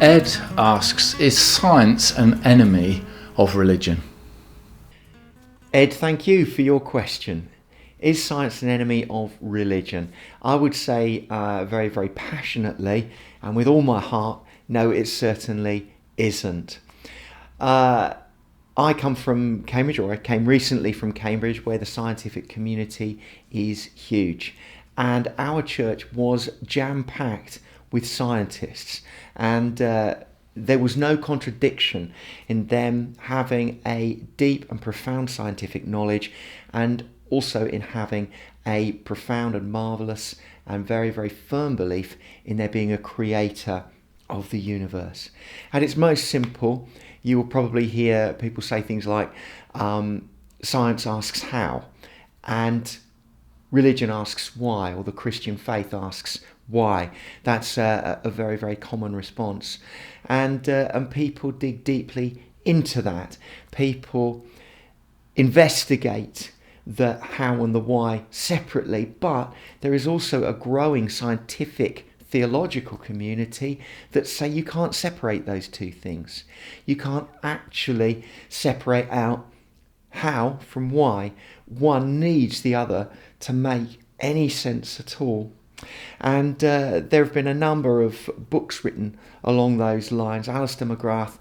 Ed asks, is science an enemy of religion? Ed, thank you for your question. Is science an enemy of religion? I would say very, very passionately and with all my heart, no, it certainly isn't. I come from Cambridge, or I came recently from Cambridge, where the scientific community is huge. And our church was jam-packed with scientists. And there was no contradiction in them having a deep and profound scientific knowledge, and also in having a profound and marvellous and very, very firm belief in there being a creator of the universe. At its most simple, you will probably hear people say things like, science asks how, and religion asks why, or the Christian faith asks why. That's a very, very common response. And people dig deeply into that. People investigate the how and the why separately, but there is also a growing scientific theological community that say you can't separate those two things. You can't actually separate out how from why. One needs the other to make any sense at all. And there have been a number of books written along those lines. Alistair McGrath,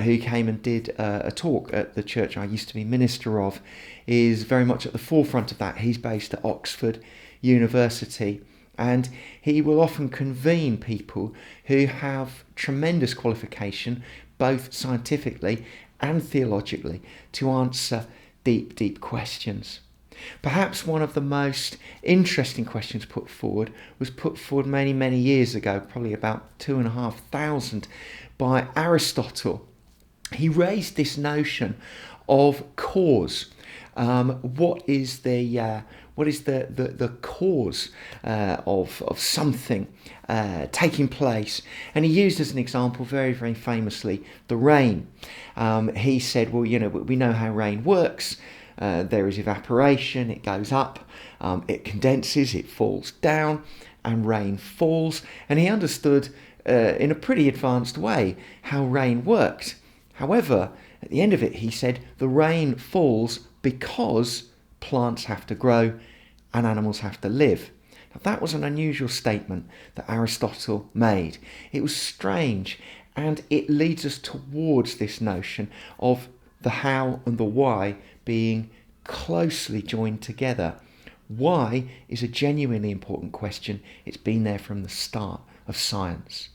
who came and did a talk at the church I used to be minister of, is very much at the forefront of that. He's based at Oxford University, and he will often convene people who have tremendous qualification, both scientifically and theologically, to answer deep, deep questions. Perhaps one of the most interesting questions put forward was put forward many, many years ago, probably about 2,500, by Aristotle. He raised this notion of cause. What is the cause of something taking place? And he used as an example, very, very famously, the rain. He said, well, we know how rain works. There is evaporation, it goes up, it condenses, it falls down, and rain falls. And he understood in a pretty advanced way how rain worked. However, at the end of it, he said the rain falls because plants have to grow and animals have to live. Now, that was an unusual statement that Aristotle made. It was strange, and it leads us towards this notion of the how and the why being closely joined together. Why is a genuinely important question. It's been there from the start of science.